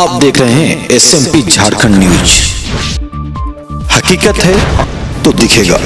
आप देख रहे हैं SMP झारखंड न्यूज। हकीकत है तो दिखेगा।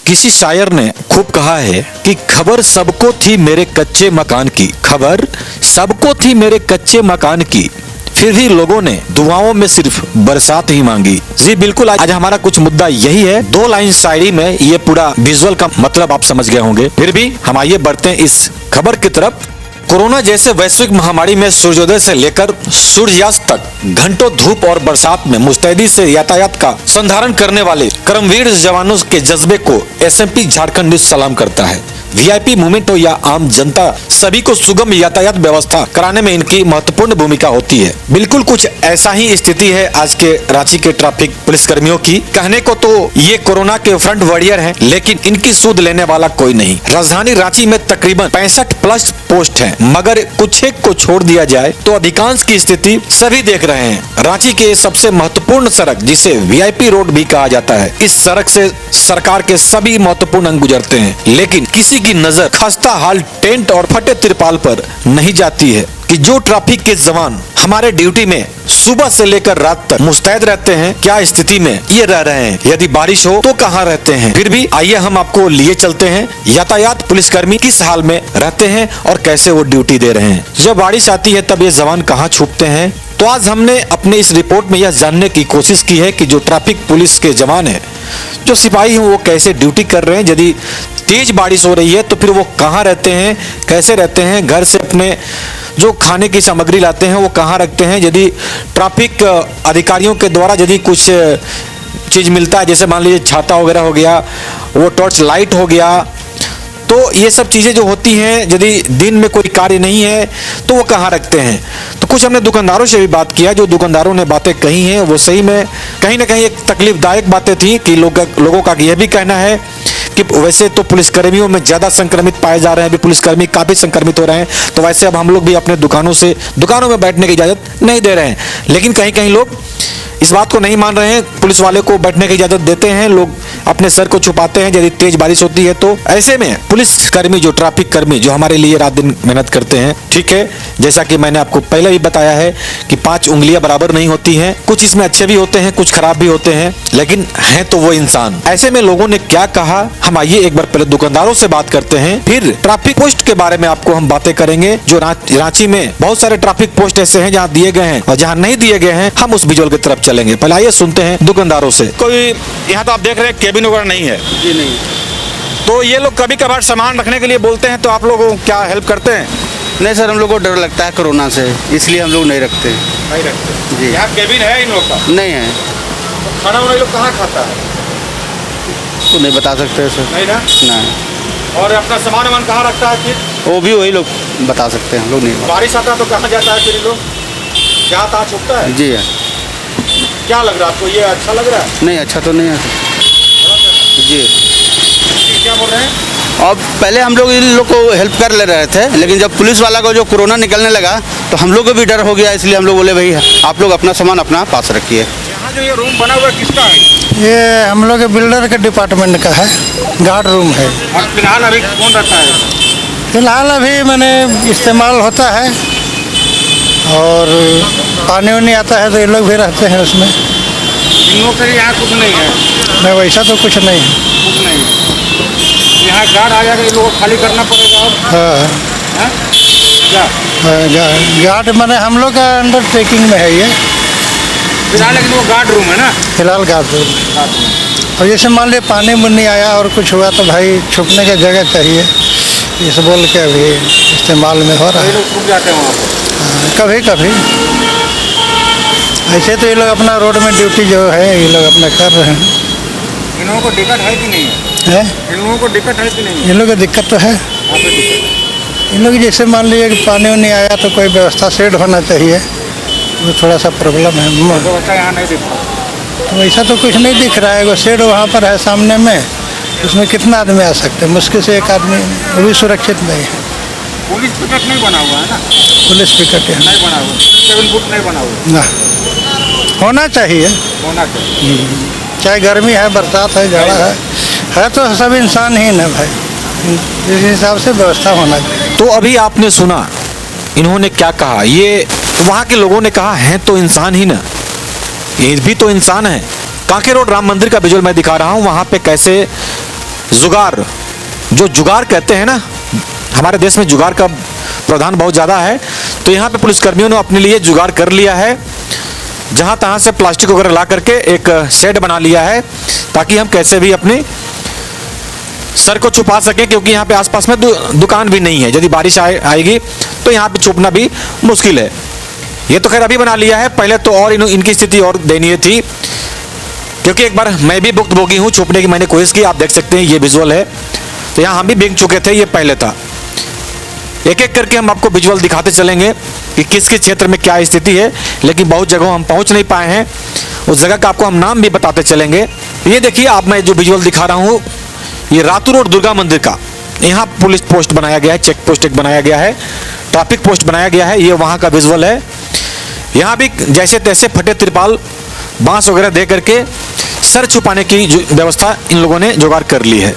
किसी शायर ने खूब कहा है कि खबर सबको थी मेरे कच्चे मकान की, खबर सबको थी मेरे कच्चे मकान की, फिर भी लोगों ने दुआओं में सिर्फ बरसात ही मांगी। जी बिल्कुल, आज हमारा कुछ मुद्दा यही है। 2 लाइन शायरी में ये पूरा विजुअल का मतलब आप समझ गए होंगे। फिर भी हम आइए बढ़ते हैं इस खबर की तरफ। कोरोना जैसे वैश्विक महामारी में सूर्योदय से लेकर सूर्यास्त तक घंटों धूप और बरसात में मुस्तैदी से यातायात का संधारण करने वाले कर्मवीर जवानों के जज्बे को SMP झारखंड न्यूज सलाम करता है। VIP मूवमेंट हो या आम जनता, सभी को सुगम यातायात व्यवस्था कराने में इनकी महत्वपूर्ण भूमिका होती है। बिल्कुल कुछ ऐसा ही स्थिति है आज के रांची के ट्रैफिक पुलिस कर्मियों की। कहने को तो ये कोरोना के फ्रंट वॉरियर हैं, लेकिन इनकी सूद लेने वाला कोई नहीं। राजधानी रांची में तकरीबन 65+ पोस्ट हैं, मगर कुछ एक को छोड़ दिया जाए तो अधिकांश की स्थिति सभी देख रहे हैं। रांची के सबसे महत्वपूर्ण सड़क, जिसे VIP रोड भी कहा जाता है, इस सड़क से सरकार के सभी महत्वपूर्ण अंग गुजरते हैं, लेकिन किसी की नजर खस्ता हाल टेंट और फटे तिरपाल पर नहीं जाती है कि जो ट्रैफिक के जवान हमारे ड्यूटी में सुबह से लेकर रात तक मुस्तैद रहते हैं, क्या स्थिति में ये रह रहे हैं, यदि बारिश हो तो कहाँ रहते हैं। फिर भी आइए हम आपको लिए चलते हैं यातायात पुलिसकर्मी किस हाल में रहते हैं और कैसे वो ड्यूटी दे रहे हैं। जब बारिश आती है तब ये जवान कहाँ छुपते हैं। तो आज हमने अपने इस रिपोर्ट में यह जानने की कोशिश की है कि जो ट्रैफिक पुलिस के जवान है, जो सिपाही हैं, वो कैसे ड्यूटी कर रहे हैं। यदि तेज बारिश हो रही है तो फिर वो कहाँ रहते हैं, कैसे रहते हैं, घर से अपने जो खाने की सामग्री लाते हैं वो कहाँ रखते हैं। यदि ट्रैफिक अधिकारियों के द्वारा यदि कुछ चीज़ मिलता है, जैसे मान लीजिए छाता वगैरह हो गया, वो टॉर्च लाइट हो गया, तो ये सब चीज़ें जो होती हैं, यदि दिन में कोई कार्य नहीं है तो वो कहाँ रखते हैं। तो कुछ हमने दुकानदारों से भी बात किया। जो दुकानदारों ने बातें कही हैं वो सही में कहीं ना कहीं एक तकलीफदायक बातें थी कि लोगों का यह भी कहना है कि वैसे तो पुलिसकर्मियों में ज़्यादा संक्रमित पाए जा रहे हैं, अभी पुलिसकर्मी काफ़ी संक्रमित हो रहे हैं, तो वैसे अब हम लोग भी अपने दुकानों में बैठने की इजाज़त नहीं दे रहे हैं। लेकिन कहीं कहीं लोग इस बात को नहीं मान रहे हैं, पुलिस वाले को बैठने की इजाज़त देते हैं, लोग अपने सर को छुपाते हैं यदि तेज बारिश होती है तो। ऐसे में पुलिसकर्मी, जो ट्रैफिक कर्मी जो हमारे लिए रात दिन मेहनत करते हैं, ठीक है, जैसा कि मैंने आपको पहले भी बताया है कि 5 उंगलियां बराबर नहीं होती हैं, कुछ इसमें अच्छे भी होते हैं, कुछ खराब भी होते हैं, लेकिन हैं तो वो इंसान। ऐसे में लोगों ने क्या कहा, हम आइए एक बार पहले दुकानदारों से बात करते हैं, फिर ट्रैफिक पोस्ट के बारे में आपको हम बातें करेंगे। जो रांची में बहुत सारे ट्रैफिक पोस्ट ऐसे हैं जहाँ दिए गए हैं और जहाँ नहीं दिए गए हैं, हम उस विजुअल की तरफ चलेंगे। पहले आइए सुनते हैं दुकानदारों से। कोई यहाँ तो आप देख रहे हैं केबिन वगैरह नहीं है जी? नहीं। तो ये लोग कभी कभार सामान रखने के लिए बोलते हैं, तो आप लोगों को क्या हेल्प करते हैं? नहीं सर, हम लोग को डर लगता है कोरोना से, इसलिए हम लोग नहीं रखते। नहीं रखते जी। यहाँ केबिन है इन लोग का? नहीं है। तो खाना वाना लोग कहाँ खाता है? तो नहीं बता सकते सर। नहीं ना? नहीं। और अपना सामान वामान कहाँ रखता है फिर? वो भी वही लोग बता सकते हैं, हम लोग नहीं। बारिश आता है तो कहाँ जाता है फिर ये लोग? क्या था छुपता है? जी है। क्या लग रहा है आपको, ये अच्छा लग रहा है? नहीं, अच्छा तो नहीं है जी। क्या बोल रहे हैं? और पहले हम लोग इन लोग को हेल्प कर ले रहे थे, लेकिन जब पुलिस वाला को जो कोरोना निकलने लगा तो हम लोग को भी डर हो गया, इसलिए हम लोग बोले भाई आप लोग अपना सामान अपना पास रखिए। यहाँ जो ये रूम बना हुआ है किसका है? ये हम लोग के बिल्डर के डिपार्टमेंट का है, गार्ड रूम है। और फिलहाल अभी कौन रहता है? फिलहाल अभी मैंने इस्तेमाल होता है और पानी वानी आता है तो ये लोग भी रहते हैं उसमें। इन लोग से यहाँ कुछ नहीं है? नहीं, वैसा तो कुछ नहीं है। कुछ नहीं है। यहाँ गार्ड आ जाएगा, इन लोगों को खाली करना पड़ेगा अब? हाँ, क्या गार्ड मैंने हम लोग का अंडरटेकिंग में है ये फिलहाल, लेकिन वो गार्ड रूम है ना? फिलहाल गार्ड रूम। और जैसे मान लीजिए पानी मुन्नी आया और कुछ हुआ तो भाई छुपने की जगह चाहिए, इस बोल के अभी इस्तेमाल में हो रहा है। लोग छुप जाते हैं वहाँ पर? कभी कभी। ऐसे तो ये लोग अपना रोड में ड्यूटी जो है ये लोग अपना कर रहे हैं। इन लोगों को दिक्कत है कि नहीं है? इन लोगों को दिक्कत है कि नहीं है? इन लोगों को दिक्कत तो है। इन लोग जैसे मान लीजिए कि पानी वानी आया तो कोई व्यवस्था सेट होना चाहिए, वो थोड़ा सा प्रॉब्लम है। व्यवस्था यहाँ नहीं दिख रहा तो वैसा तो कुछ नहीं दिख रहा है। वो शेड वहाँ पर है सामने में, उसमें कितना आदमी आ सकते हैं, मुश्किल से एक आदमी, वो भी सुरक्षित नहीं है। पुलिस पिकट नहीं बना हुआ है ना? पुलिस पिकट है नहीं बना हुआ, केबिन फुट नहीं बना हुआ ना, होना चाहिए। होना चाहिए। चाहे गर्मी है, बरसात है, जाड़ा है तो सब इंसान ही ना भाई, इस हिसाब से व्यवस्था होना चाहिए। तो अभी आपने सुना इन्होंने क्या कहा। ये वहां के लोगों ने कहा है तो इंसान ही ना, ये भी तो इंसान है। कांके रोड राम मंदिर का विजुअल मैं दिखा रहा हूं, वहां पे कैसे जुगाड़, जो जुगाड़ कहते हैं ना, हमारे देश में जुगाड़ का प्रावधान बहुत ज़्यादा है, तो यहाँ पे पुलिसकर्मियों ने अपने लिए जुगाड़ कर लिया है। जहाँ तहाँ से प्लास्टिक वगैरह ला करके एक शेड बना लिया है ताकि हम कैसे भी अपने सर को छुपा सकें, क्योंकि यहाँ पे आसपास में दुकान भी नहीं है। यदि बारिश आएगी तो यहाँ पे छुपना भी मुश्किल है। ये तो खैर अभी बना लिया है, पहले तो और इनकी स्थिति और दयनीय थी, क्योंकि एक बार मैं भी भुक्तभोगी हूँ, छुपने की मैंने कोशिश की। आप देख सकते हैं ये विजुअल है, तो यहाँ हम भी भीग चुके थे, ये पहले था। एक एक करके हम आपको विजुअल दिखाते चलेंगे कि किस किस क्षेत्र में क्या स्थिति है, लेकिन बहुत जगहों हम पहुंच नहीं पाए हैं। उस जगह का आपको हम नाम भी बताते चलेंगे। ये देखिए, आप मैं जो विजुअल दिखा रहा हूँ, ये रातू रोड दुर्गा मंदिर का, यहाँ पुलिस पोस्ट बनाया गया है, चेक पोस्ट एक बनाया गया है, ट्रैफिक पोस्ट बनाया गया है। ये वहाँ का विजुअल है। यहाँ भी जैसे तैसे फटे तिरपाल, बांस वगैरह दे करके सर छुपाने की व्यवस्था इन लोगों ने जुगाड़ कर ली है।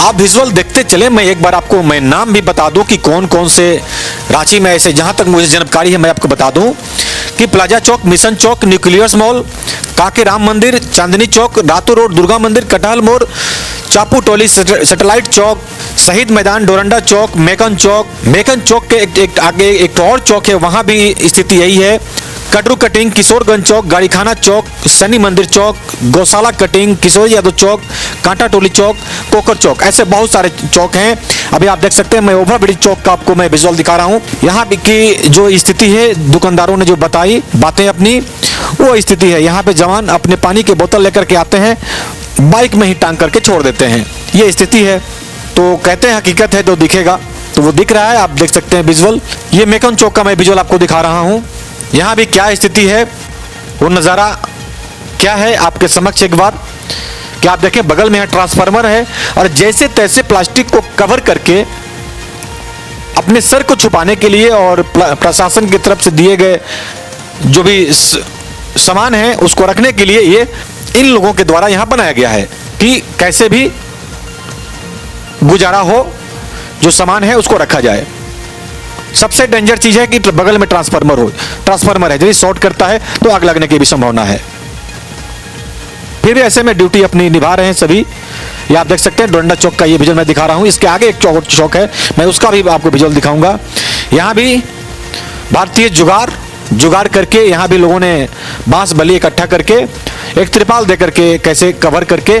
आप विजुअल देखते चले, मैं एक बार आपको मैं नाम भी बता दूं कि कौन कौन से रांची में ऐसे, जहां तक मुझे जानकारी है मैं आपको बता दूं कि प्लाजा चौक, मिशन चौक, न्यूक्लियस मॉल, काके राम मंदिर, चांदनी चौक, रातू रोड दुर्गा मंदिर, कटहल मोड़, चापू टोली, सैटेलाइट चौक, शहीद मैदान, डोरंडा चौक, मेकन चौक के एक आगे एक और चौक है, वहां भी स्थिति यही है। कटरू कटिंग, किशोरगंज चौक, गाड़ीखाना चौक, शनि मंदिर चौक, गौशाला कटिंग, किशोर यादव चौक, कांटा टोली चौक, कोकर चौक, ऐसे बहुत सारे चौक हैं। अभी आप देख सकते हैं, मैं ओवरब्रिज चौक का आपको मैं विजुअल दिखा रहा हूँ। यहाँ की जो स्थिति है, दुकानदारों ने जो बताई बातें अपनी, वो स्थिति है। यहाँ पे जवान अपने पानी की बोतल लेकर के आते हैं, बाइक में ही टांग करके छोड़ देते हैं, ये स्थिति है। तो कहते हैं हकीकत है तो दिखेगा, तो वो दिख रहा है, आप देख सकते हैं विजुअल। ये मेकन चौक का मैं विजुअल आपको दिखा रहा हूँ। यहाँ भी क्या स्थिति है, वो नज़ारा क्या है आपके समक्ष एक बार, क्या आप देखें, बगल में है ट्रांसफार्मर है, और जैसे तैसे प्लास्टिक को कवर करके अपने सर को छुपाने के लिए और प्रशासन की तरफ से दिए गए जो भी सामान है उसको रखने के लिए ये इन लोगों के द्वारा यहाँ बनाया गया है कि कैसे भी गुजारा हो, जो सामान है उसको रखा जाए। सबसे डेंजर चीज है कि बगल में ट्रांसफार्मर है, यदि शॉर्ट करता है तो आग लगने की भी संभावना है। फिर भी ऐसे में ड्यूटी अपनी निभा रहे हैं सभी। ये आप देख सकते हैं, डोरंडा चौक का ये विजुअल मैं दिखा रहा हूं। इसके आगे एक चौक है, मैं उसका भी आपको विजुअल दिखाऊंगा। यहाँ भी भारतीय जुगाड़ करके यहाँ भी लोगों ने बांस बली इकट्ठा करके एक त्रिपाल दे करके कैसे कवर करके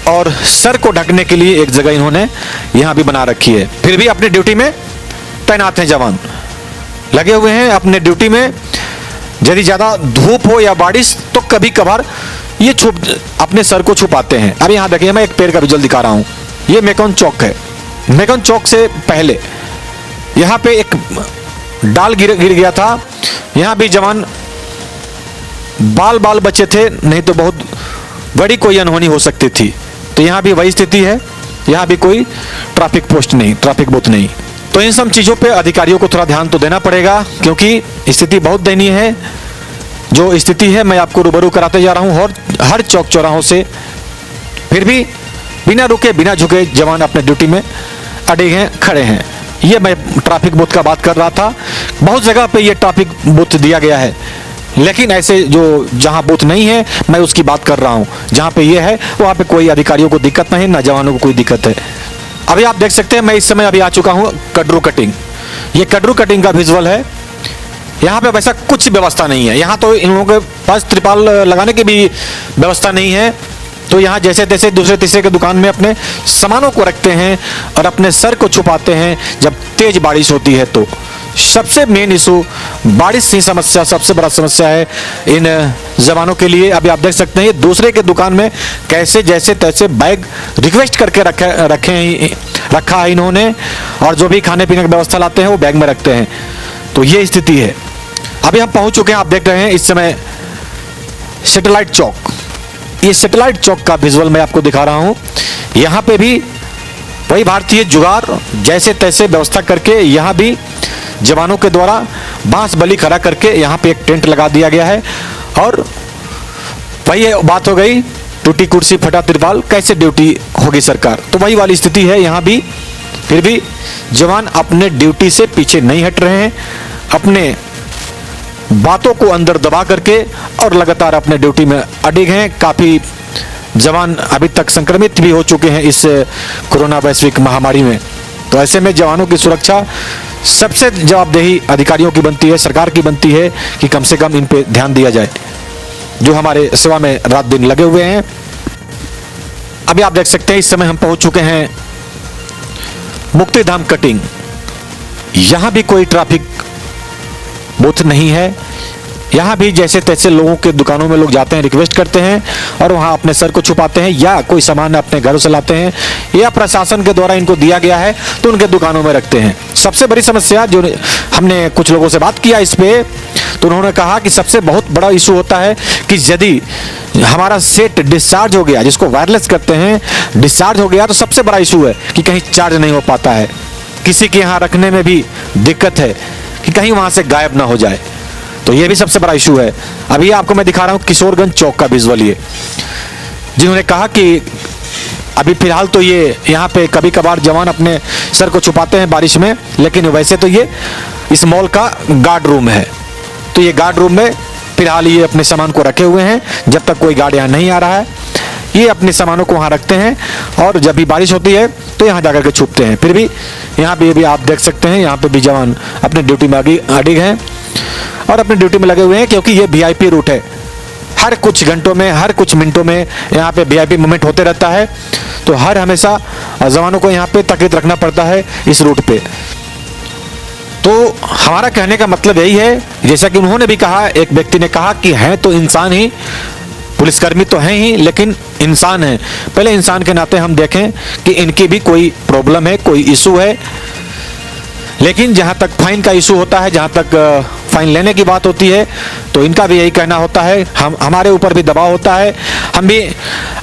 और सर को ढकने के लिए एक जगह इन्होंने यहाँ भी बना रखी है। फिर भी अपनी ड्यूटी में तैनात हैं, जवान लगे हुए हैं अपने ड्यूटी में। यदि ज़्यादा धूप हो या बारिश तो कभी कभार ये अपने सर को छुपाते हैं। अब यहाँ देखिए, मैं एक पेड़ का विजुअल दिखा रहा हूँ। ये मेकन चौक है। मेकन चौक से पहले यहाँ पे एक डाल गिर गया था। यहाँ भी जवान बाल बचे थे, नहीं तो बहुत बड़ी कोई अनहोनी हो सकती थी। तो यहाँ भी वही स्थिति है, यहाँ भी कोई ट्रैफिक पोस्ट नहीं, ट्रैफिक बूथ नहीं। तो इन सब चीज़ों पे अधिकारियों को थोड़ा ध्यान तो देना पड़ेगा, क्योंकि स्थिति बहुत दयनीय है। जो स्थिति है मैं आपको रूबरू कराते जा रहा हूँ और हर चौक चौराहों से। फिर भी बिना रुके बिना झुके जवान अपने ड्यूटी में अड़े हैं, खड़े हैं। ये मैं ट्रैफिक बूथ का बात कर रहा था। बहुत जगह पे ये ट्रैफिक बूथ दिया गया है, लेकिन ऐसे जो जहाँ बूथ नहीं है मैं उसकी बात कर रहा हूँ। जहाँ पे ये है वहाँ पे कोई अधिकारियों को दिक्कत नहीं, ना जवानों को कोई दिक्कत है। अभी आप देख सकते हैं, मैं इस समय अभी आ चुका हूँ कटरू कटिंग। ये कटरू कटिंग का विजुअल है। यहाँ पे वैसा कुछ व्यवस्था नहीं है। यहाँ तो इन लोगों के पास त्रिपाल लगाने की भी व्यवस्था नहीं है। तो यहाँ जैसे तैसे दूसरे तीसरे के दुकान में अपने सामानों को रखते हैं और अपने सर को छुपाते हैं जब तेज बारिश होती है। तो सबसे मेन इशू बारिश की समस्या, सबसे बड़ा समस्या है इन जवानों के लिए। अभी आप देख सकते हैं दूसरे के दुकान में कैसे जैसे तैसे बैग रिक्वेस्ट करके रखा है इन्होंने, और जो भी खाने पीने की व्यवस्था लाते हैं वो बैग में रखते हैं। तो ये स्थिति है। अभी हम पहुंच चुके हैं, आप देख रहे हैं इस समय सैटेलाइट चौक। ये सैटेलाइट चौक का विजुअल मैं आपको दिखा रहा हूं। यहाँ पे भी वही भारतीय जुगाड़ जैसे तैसे व्यवस्था करके यहाँ भी जवानों के द्वारा बांस बली खड़ा करके यहाँ पे एक टेंट लगा दिया गया है। और वही बात हो गई, टूटी कुर्सी फटा तिरपाल, कैसे ड्यूटी होगी सरकार। तो वही वाली स्थिति है यहाँ भी। फिर भी जवान अपने ड्यूटी से पीछे नहीं हट रहे हैं, अपने बातों को अंदर दबा करके और लगातार अपने ड्यूटी में अडिग हैं। काफ़ी जवान अभी तक संक्रमित भी हो चुके हैं इस कोरोना वैश्विक महामारी में। तो ऐसे में जवानों की सुरक्षा सबसे जवाबदेही अधिकारियों की बनती है, सरकार की बनती है कि कम से कम इन पे ध्यान दिया जाए, जो हमारे सेवा में रात दिन लगे हुए हैं। अभी आप देख सकते हैं इस समय हम पहुंच चुके हैं मुक्तिधाम कटिंग। यहां भी कोई ट्रैफिक बूथ नहीं है। यहाँ भी जैसे तैसे लोगों के दुकानों में लोग जाते हैं, रिक्वेस्ट करते हैं और वहाँ अपने सर को छुपाते हैं, या कोई सामान अपने घरों से लाते हैं, या प्रशासन के द्वारा इनको दिया गया है तो उनके दुकानों में रखते हैं। सबसे बड़ी समस्या जो हमने कुछ लोगों से बात किया इस पे, तो उन्होंने कहा कि सबसे बहुत बड़ा इशू होता है कि यदि हमारा सेट डिस्चार्ज हो गया, जिसको वायरलेस करते हैं, डिस्चार्ज हो गया, तो सबसे बड़ा इशू है कि कहीं चार्ज नहीं हो पाता है। किसी के यहाँ रखने में भी दिक्कत है कि कहीं वहाँ से गायब ना हो जाए, तो ये भी सबसे बड़ा इशू है। अभी आपको मैं दिखा रहा हूँ किशोरगंज चौक का विजुअल, ये जिन्होंने कहा कि अभी फिलहाल तो ये यहाँ पे कभी कभार जवान अपने सर को छुपाते हैं बारिश में, लेकिन वैसे तो ये इस मॉल का गार्ड रूम है। तो ये गार्ड रूम में फिलहाल ये अपने सामान को रखे हुए हैं, जब तक कोई गार्ड यहाँ नहीं आ रहा है ये अपने सामानों को वहाँ रखते हैं, और जब भी बारिश होती है तो यहाँ जाकर के छुपते हैं। फिर भी यहाँ पे भी आप देख सकते हैं, यहाँ पे भी जवान अपने ड्यूटी में अडिग हैं और अपनी ड्यूटी में लगे हुए हैं, क्योंकि ये वीआईपी रूट है। हर कुछ घंटों में, हर कुछ मिनटों में यहाँ पे वीआईपी मूवमेंट होते रहता है, तो हर हमेशा जवानों को यहाँ पे तकलीफ रखना पड़ता है इस रूट पे। तो हमारा कहने का मतलब यही है, जैसा कि उन्होंने भी कहा, एक व्यक्ति ने कहा कि हैं तो इंसान ही, पुलिसकर्मी तो हैं ही, लेकिन इंसान हैं। पहले इंसान के नाते हम देखें कि इनकी भी कोई प्रॉब्लम है, कोई इशू है। लेकिन जहाँ तक फाइन का इशू होता है, जहाँ तक फाइन लेने की बात होती है, तो इनका भी यही कहना होता है, हमारे ऊपर भी दबाव होता है, हम भी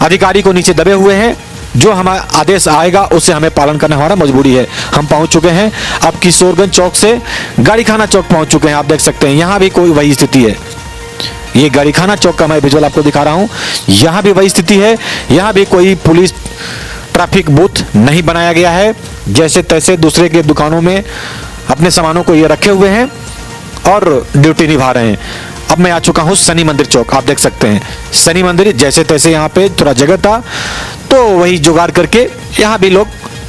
अधिकारी को नीचे दबे हुए हैं, जो हमारा आदेश आएगा उससे हमें पालन करना हमारा मजबूरी है। हम पहुंच चुके हैं अब किशोरगंज चौक से गाड़ीखाना चौक पहुंच चुके हैं। आप देख सकते हैं यहाँ भी कोई वही स्थिति है। ये गाड़ीखाना चौक का मैं विजुअल आपको दिखा रहा हूँ, यहाँ भी वही स्थिति है। यहाँ भी कोई पुलिस ट्रैफिक बूथ नहीं बनाया गया है, जैसे तैसे दूसरे के दुकानों में अपने सामानों को ये रखे हुए हैं और ड्यूटी निभा रहे हैं। अब मैं आ चुका हूँ शनि मंदिर चौक। आप देख सकते हैं शनि मंदिर, जैसे तैसे यहाँ पे थोड़ा जगह था तो वही जुगाड़ करके यहाँ भी लोग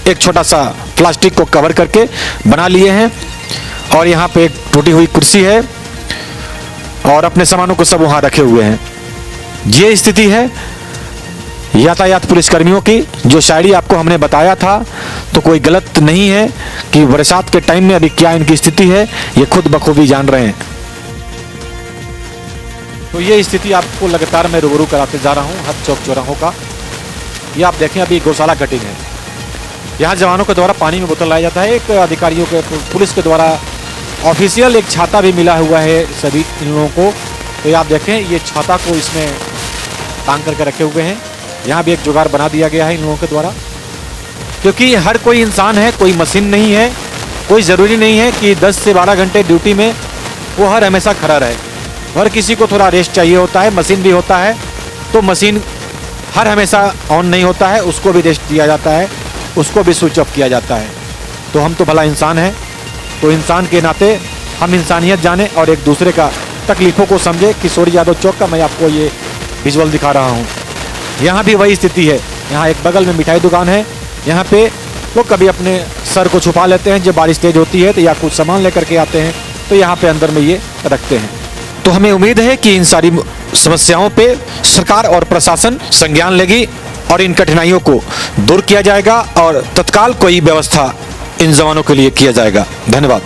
एक छोटा सा प्लास्टिक को कवर करके बना लिए हैं, और यहाँ पे एक टूटी हुई कुर्सी है और अपने सामानों को सब वहाँ रखे हुए हैं। ये स्थिति है यातायात पुलिसकर्मियों की। जो शायरी आपको हमने बताया था तो कोई गलत नहीं है कि बरसात के टाइम में अभी क्या इनकी स्थिति है, ये खुद बखूबी जान रहे हैं। तो ये स्थिति आपको लगातार मैं रूबरू कराते जा रहा हूँ हर चौक चौराहों का। ये आप देखें अभी गौशाला कटिंग है। यहाँ जवानों के द्वारा पानी में बोतल लाया जाता है। एक अधिकारियों के पुलिस के द्वारा ऑफिशियल एक छाता भी मिला हुआ है सभी इन लोगों को। तो ये आप देखें ये छाता को इसमें टांग करके रखे हुए हैं। यहाँ भी एक जुगाड़ बना दिया गया है इन लोगों के द्वारा, क्योंकि हर कोई इंसान है, कोई मशीन नहीं है। कोई ज़रूरी नहीं है कि 10 से 12 घंटे ड्यूटी में वो हर हमेशा खड़ा रहे। हर किसी को थोड़ा रेस्ट चाहिए होता है, मशीन भी होता है, तो मशीन हर हमेशा ऑन नहीं होता है, उसको भी रेस्ट दिया जाता है, उसको भी स्विच ऑफ किया जाता है। तो हम तो भला इंसान हैं, तो इंसान के नाते हम इंसानियत जाने और एक दूसरे का तकलीफ़ों को समझे। किशोर यादव चौक का मैं आपको ये विजुअल दिखा रहा हूँ। यहाँ भी वही स्थिति है। यहाँ एक बगल में मिठाई दुकान है, यहाँ पे लोग कभी अपने सर को छुपा लेते हैं जब बारिश तेज होती है, तो या कुछ सामान लेकर के आते हैं तो यहाँ पे अंदर में ये रखते हैं। तो हमें उम्मीद है कि इन सारी समस्याओं पे सरकार और प्रशासन संज्ञान लेगी और इन कठिनाइयों को दूर किया जाएगा और तत्काल कोई व्यवस्था इन जवानों के लिए किया जाएगा। धन्यवाद।